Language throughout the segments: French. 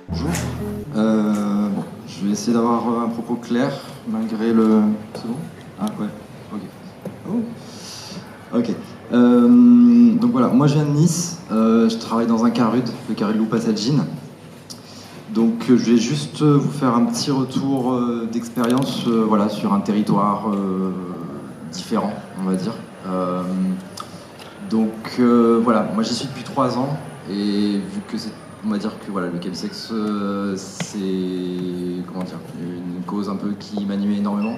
Bonjour. Bon, je vais essayer d'avoir un propos clair, malgré le... C'est bon? Ah ouais, ok. Oh. Ok. Donc voilà, moi je viens de Nice, je travaille dans un CARUD, le CARUD Loup Passagine. Donc je vais juste vous faire un petit retour d'expérience voilà, sur un territoire différent, on va dire. Voilà, moi j'y suis depuis 3 ans, et vu que c'est, on va dire que voilà, le chemsex c'est, comment dire, une cause un peu qui m'animait énormément.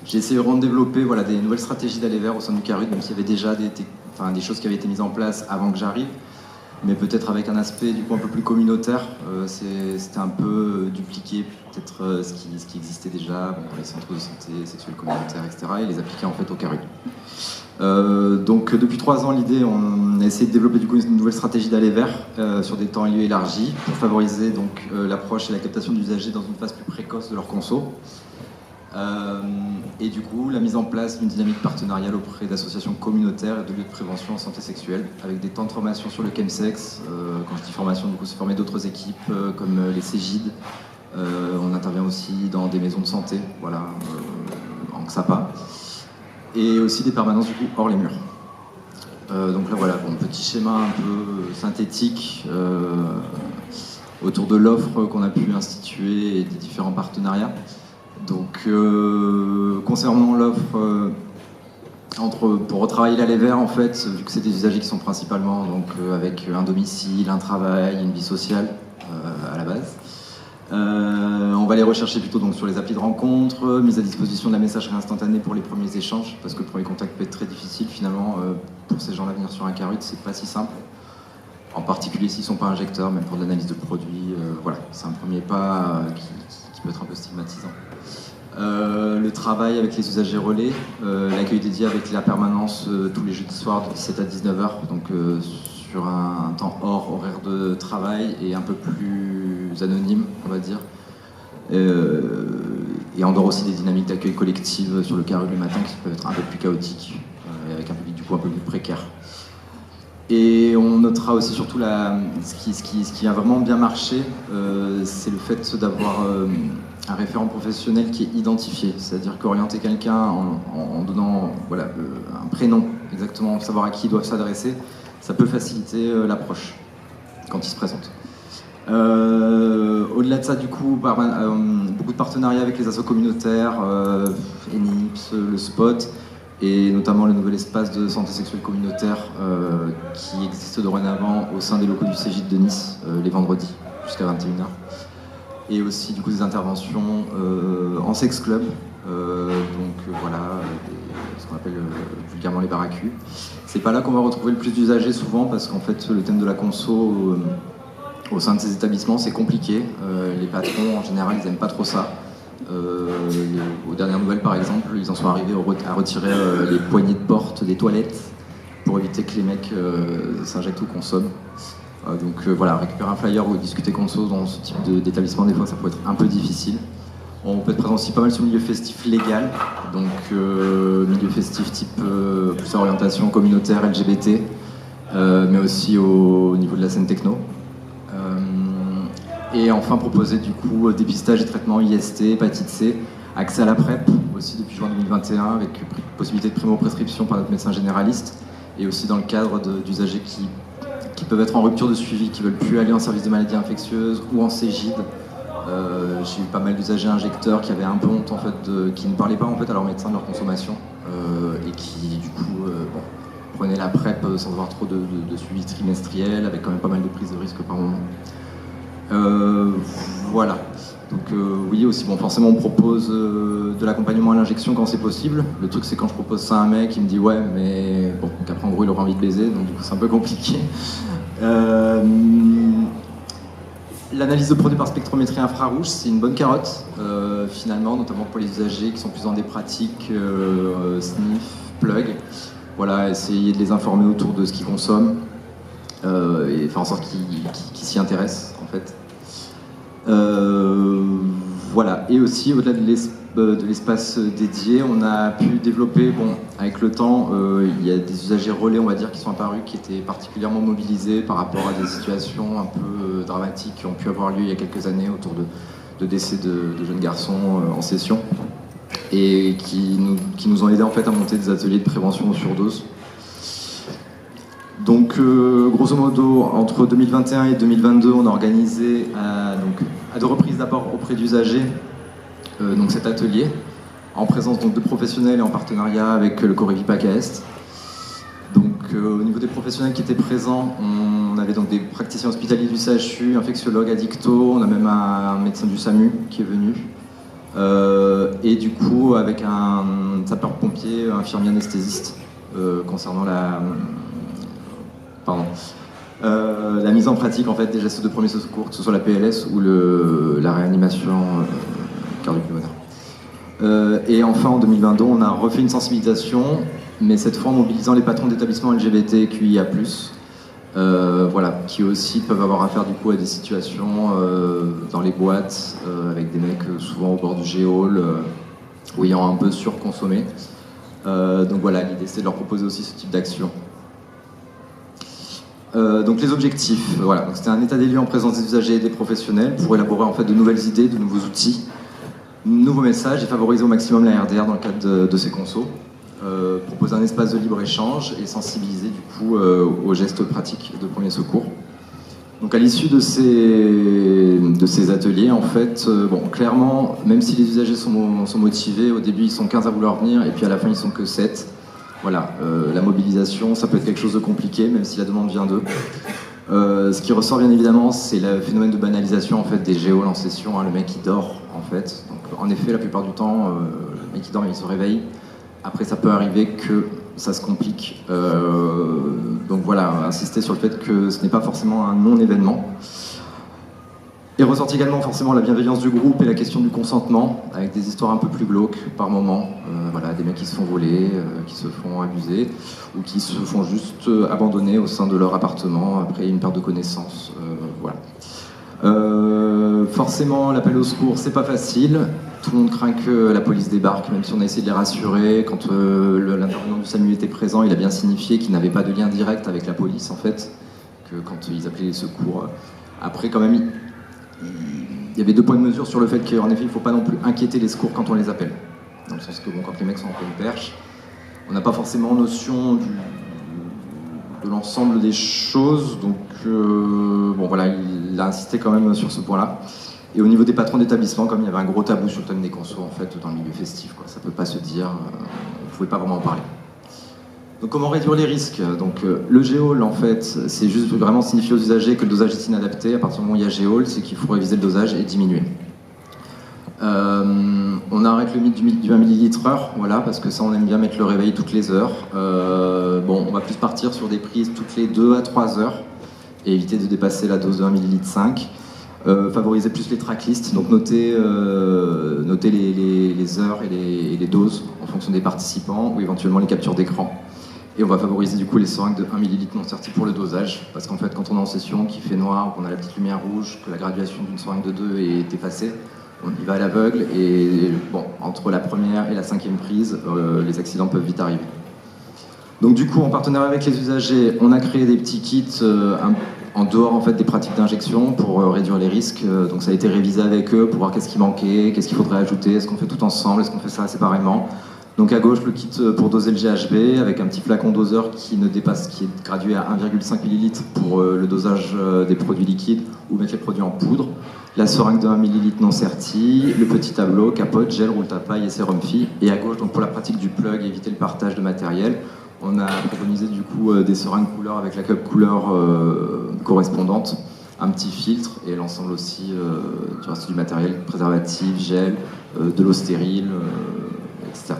J'ai essayé vraiment de développer voilà, des nouvelles stratégies d'aller vers au sein du CARUD, même s'il y avait déjà des choses qui avaient été mises en place avant que j'arrive, mais peut-être avec un aspect du coup un peu plus communautaire. C'était un peu dupliquer peut-être ce qui existait déjà dans les centres de santé sexuelle communautaire, etc., et les appliquer en fait au CARUD. Donc depuis 3 ans, l'idée, on a essayé de développer du coup une nouvelle stratégie d'aller vers sur des temps et lieux élargis pour favoriser donc l'approche et la captation d'usagers dans une phase plus précoce de leur conso. Et du coup, la mise en place d'une dynamique partenariale auprès d'associations communautaires et de lieux de prévention en santé sexuelle, avec des temps de formation sur le chemsex. Quand je dis formation, du coup, c'est former d'autres équipes comme les CEGID. On intervient aussi dans des maisons de santé, voilà, en XAPA. Et aussi des permanences du coup hors les murs. Donc là voilà, bon, petit schéma un peu synthétique autour de l'offre qu'on a pu instituer et des différents partenariats. Donc concernant l'offre, pour retravailler l'aller vers, en fait, vu que c'est des usagers qui sont principalement donc, avec un domicile, un travail, une vie sociale à la base, on va les rechercher plutôt donc, sur les applis de rencontre, mise à disposition de la messagerie instantanée pour les premiers échanges, parce que le premier contact peut être très difficile finalement pour ces gens-là. Venir sur un CARUD, c'est pas si simple, en particulier s'ils sont pas injecteurs, même pour de l'analyse de produits. Voilà, c'est un premier pas qui peut être un peu stigmatisant. Le travail avec les usagers relais, l'accueil dédié avec la permanence tous les jeudis soirs de 17 à 19h, donc sur un temps hors horaire de travail et un peu plus anonyme, on va dire. Et en dehors aussi des dynamiques d'accueil collective sur le CARUD le matin qui peuvent être un peu plus chaotiques, avec un public du coup un peu plus précaire. Et on notera aussi surtout ce qui a vraiment bien marché, c'est le fait d'avoir un référent professionnel qui est identifié, c'est-à-dire qu'orienter quelqu'un en donnant voilà, un prénom, exactement, savoir à qui ils doivent s'adresser, ça peut faciliter l'approche quand il se présente. Au-delà de ça, du coup, beaucoup de partenariats avec les assos communautaires, ENIPS, le Spot, et notamment le nouvel espace de santé sexuelle communautaire qui existe dorénavant au sein des locaux du CEGID de Nice, les vendredis, jusqu'à 21h. Et aussi du coup des interventions en sex club, ce qu'on appelle vulgairement les baracus. C'est pas là qu'on va retrouver le plus d'usagers souvent, parce qu'en fait le thème de la conso au sein de ces établissements c'est compliqué. Les patrons en général ils aiment pas trop ça. Aux dernières nouvelles par exemple, ils en sont arrivés à retirer les poignées de porte des toilettes pour éviter que les mecs s'injectent ou consomment. Voilà, récupérer un flyer ou discuter conso dans ce type d'établissement, des fois ça peut être un peu difficile. On peut être présent aussi pas mal sur le milieu festif légal, donc milieu festif type plus à orientation communautaire, LGBT, mais aussi au niveau de la scène techno. Et enfin proposer du coup dépistage et traitement IST, hépatite C, accès à la PrEP aussi depuis juin 2021 avec possibilité de primo-prescription par notre médecin généraliste, et aussi dans le cadre d'usagers qui peuvent être en rupture de suivi, qui veulent plus aller en service de maladies infectieuses ou en CEGID. J'ai eu pas mal d'usagers injecteurs qui avaient un peu honte en fait, qui ne parlaient pas en fait à leur médecin de leur consommation et qui du coup prenaient la PrEP sans avoir trop de suivi trimestriel, avec quand même pas mal de prises de risque par moment. Voilà. Donc oui aussi, bon forcément on propose de l'accompagnement à l'injection quand c'est possible. Le truc c'est quand je propose ça à un mec, il me dit ouais mais bon, donc après en gros il aura envie de baiser, donc du coup c'est un peu compliqué. L'analyse de produits par spectrométrie infrarouge, c'est une bonne carotte finalement, notamment pour les usagers qui sont plus dans des pratiques sniff, plug. Voilà, essayer de les informer autour de ce qu'ils consomment et faire en sorte qu'ils s'y intéressent en fait. Voilà, et aussi au-delà de de l'espace dédié, on a pu développer, bon, avec le temps, il y a des usagers relais, on va dire, qui sont apparus, qui étaient particulièrement mobilisés par rapport à des situations un peu dramatiques qui ont pu avoir lieu il y a quelques années autour de décès de jeunes garçons en session, et qui nous ont aidés en fait à monter des ateliers de prévention aux surdoses. Donc, grosso modo, entre 2021 et 2022, on a organisé donc, à 2 reprises d'abord auprès d'usagers donc cet atelier, en présence donc, de professionnels et en partenariat avec le Corévipac à Est. Donc, au niveau des professionnels qui étaient présents, on avait donc des praticiens hospitaliers du CHU, infectiologues, addictos, on a même un médecin du SAMU qui est venu. Et du coup, avec un sapeur-pompier, infirmier anesthésiste, concernant la mise en pratique en fait, des gestes de premier secours, que ce soit la PLS ou la réanimation cardio-pulmonaire. Et enfin, en 2022, on a refait une sensibilisation, mais cette fois en mobilisant les patrons d'établissements LGBTQIA+, voilà, qui aussi peuvent avoir affaire du coup à des situations dans les boîtes, avec des mecs souvent au bord du Géol, ou ayant un peu surconsommé. Donc voilà, l'idée c'est de leur proposer aussi ce type d'action. Donc les objectifs, voilà, c'était un état des lieux en présence des usagers et des professionnels pour élaborer en fait de nouvelles idées, de nouveaux outils, de nouveaux messages et favoriser au maximum la RDR dans le cadre de ces consos. Proposer un espace de libre-échange et sensibiliser du coup aux gestes pratiques de premier secours. Donc à l'issue de ces ateliers, en fait, bon, clairement, même si les usagers sont motivés, au début ils sont 15 à vouloir venir et puis à la fin ils sont que 7. Voilà, la mobilisation, ça peut être quelque chose de compliqué, même si la demande vient d'eux. Ce qui ressort bien évidemment, c'est le phénomène de banalisation en fait, des géoles en session, hein, le mec qui dort en fait. Donc, en effet, la plupart du temps, le mec qui dort, il se réveille. Après, ça peut arriver que ça se complique. Donc voilà, insister sur le fait que ce n'est pas forcément un non-événement. Et ressortit également forcément la bienveillance du groupe et la question du consentement, avec des histoires un peu plus glauques par moment. Voilà, des mecs qui se font voler, qui se font abuser, ou qui se font juste abandonner au sein de leur appartement après une perte de connaissance. Voilà. Forcément, l'appel au secours, c'est pas facile. Tout le monde craint que la police débarque, même si on a essayé de les rassurer. Quand l'intervenant du SAMU était présent, il a bien signifié qu'il n'avait pas de lien direct avec la police, en fait, que quand ils appelaient les secours. Après, quand même, il y avait 2 points de mesure sur le fait qu'en effet, il ne faut pas non plus inquiéter les secours quand on les appelle. Dans le sens que, bon, quand les mecs sont en pleine perche, on n'a pas forcément notion de l'ensemble des choses. Donc, bon, voilà, il a insisté quand même sur ce point-là. Et au niveau des patrons d'établissement, comme il y avait un gros tabou sur le thème des consos, en fait, dans le milieu festif, quoi. Ça ne peut pas se dire, on ne pouvait pas vraiment en parler. Donc comment réduire les risques? Donc le Géol, en fait, c'est juste vraiment signifier aux usagers que le dosage est inadapté. À partir du moment où il y a Géol, c'est qu'il faut réviser le dosage et diminuer. On arrête le mythe du 1 ml/h, voilà, parce que ça, on aime bien mettre le réveil toutes les heures. Bon, on va plus partir sur des prises toutes les 2 à 3 heures et éviter de dépasser la dose de 1,5 ml. Favoriser plus les tracklists, donc noter les heures et les doses en fonction des participants ou éventuellement les captures d'écran. Et on va favoriser du coup les seringues de 1 ml non sorties pour le dosage, parce qu'en fait quand on est en session, qu'il fait noir, qu'on a la petite lumière rouge, que la graduation d'une seringue de 2 est effacée, on y va à l'aveugle et bon, entre la première et la 5e prise, les accidents peuvent vite arriver. Donc du coup, en partenariat avec les usagers, on a créé des petits kits en dehors en fait, des pratiques d'injection pour réduire les risques. Donc ça a été révisé avec eux pour voir qu'est-ce qui manquait, qu'est-ce qu'il faudrait ajouter, est-ce qu'on fait tout ensemble, est-ce qu'on fait ça séparément. Donc à gauche, le kit pour doser le GHB avec un petit flacon doseur qui est gradué à 1,5 ml pour le dosage des produits liquides ou mettre les produits en poudre. La seringue de 1 ml non sertie, le petit tableau, capote, gel, roule-tapaille et sérum-fi. Et à gauche, donc pour la pratique du plug, éviter le partage de matériel, on a préconisé du coup des seringues couleur avec la cup couleur correspondante, un petit filtre et l'ensemble aussi du reste du matériel, préservatif, gel, de l'eau stérile, etc.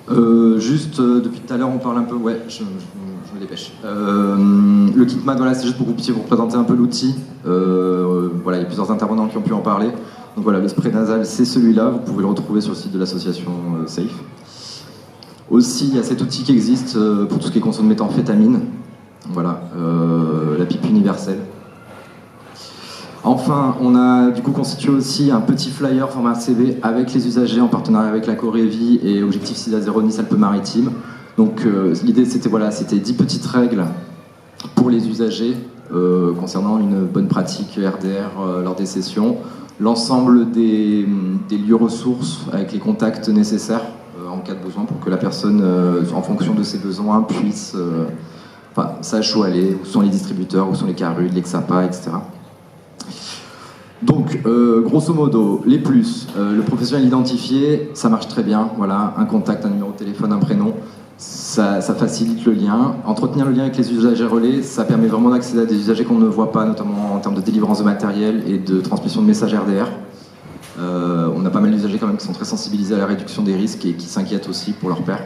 Depuis tout à l'heure, on parle un peu, ouais, je me dépêche. Le kit mat, voilà, c'est juste pour que vous puissiez vous présenter un peu l'outil. Voilà, il y a plusieurs intervenants qui ont pu en parler. Donc voilà, le spray nasal, c'est celui-là, vous pouvez le retrouver sur le site de l'association Safe. Aussi, il y a cet outil qui existe pour tout ce qui est consommation de méthamphétamine. Voilà, la pipe universelle. Enfin, on a du coup constitué aussi un petit flyer format CB avec les usagers en partenariat avec la Corévie et Objectif SIDA Zéro Nice Alpes-Maritimes. Donc l'idée c'était 10 petites règles pour les usagers concernant une bonne pratique RDR lors des sessions, l'ensemble des lieux ressources avec les contacts nécessaires en cas de besoin pour que la personne, en fonction de ses besoins, puisse sache où aller, où sont les distributeurs, où sont les CARUD, l'EXAPA, etc. Donc, grosso modo, les plus, le professionnel identifié, ça marche très bien, voilà, un contact, un numéro de téléphone, un prénom, ça facilite le lien. Entretenir le lien avec les usagers relais, ça permet vraiment d'accéder à des usagers qu'on ne voit pas, notamment en termes de délivrance de matériel et de transmission de messages RDR. On a pas mal d'usagers quand même qui sont très sensibilisés à la réduction des risques et qui s'inquiètent aussi pour leur pairs.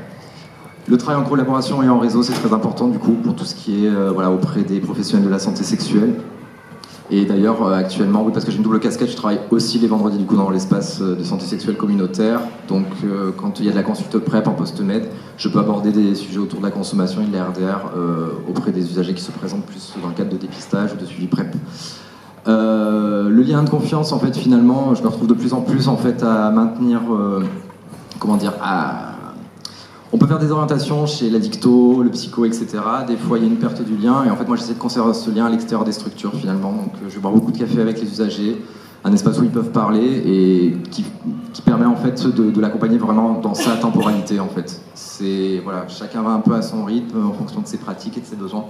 Le travail en collaboration et en réseau, c'est très important du coup pour tout ce qui est auprès des professionnels de la santé sexuelle. Et d'ailleurs, actuellement, oui, parce que j'ai une double casquette, je travaille aussi les vendredis du coup dans l'espace de santé sexuelle communautaire. Donc, quand il y a de la consulte PrEP en post-med, je peux aborder des sujets autour de la consommation et de la RDR auprès des usagers qui se présentent plus dans le cadre de dépistage ou de suivi PrEP. Le lien de confiance, en fait, finalement, je me retrouve de plus en plus en fait à maintenir, on peut faire des orientations chez l'addicto, le psycho, etc. Des fois, il y a une perte du lien. Et en fait, moi, j'essaie de conserver ce lien à l'extérieur des structures, finalement. Donc, je vais boire beaucoup de café avec les usagers, un espace où ils peuvent parler et qui permet, en fait, de l'accompagner vraiment dans sa temporalité, en fait. Chacun va un peu à son rythme, en fonction de ses pratiques et de ses besoins.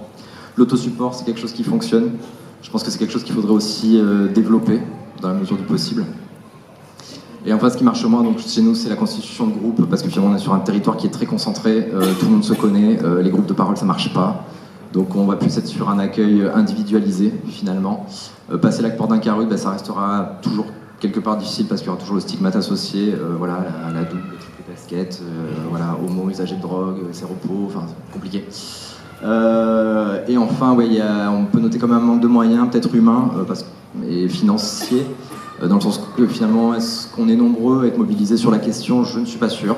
L'autosupport, c'est quelque chose qui fonctionne. Je pense que c'est quelque chose qu'il faudrait aussi développer, dans la mesure du possible. Et enfin, ce qui marche moins donc, chez nous, c'est la constitution de groupes, parce que finalement, on est sur un territoire qui est très concentré, tout le monde se connaît, les groupes de parole, ça marche pas. Donc on va plus être sur un accueil individualisé, finalement. Passer la porte d'un CARUD, ça restera toujours quelque part difficile, parce qu'il y aura toujours le stigmate associé, la double, triple casquette, homo, usager de drogue, séropos, enfin, compliqué. Et enfin, on peut noter quand même un manque de moyens, peut-être humains et financiers, dans le sens que finalement, est-ce qu'on est nombreux à être mobilisés sur la question? Je ne suis pas sûr.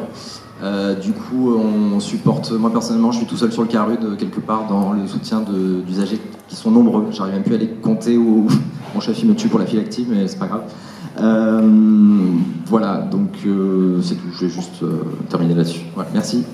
Du coup, on supporte, moi personnellement, je suis tout seul sur le CARUD, quelque part, dans le soutien d'usagers qui sont nombreux. J'arrive même plus à les compter, ou mon chef il me tue pour la file active, mais c'est pas grave. Voilà, donc c'est tout, je vais juste terminer là-dessus. Voilà, merci.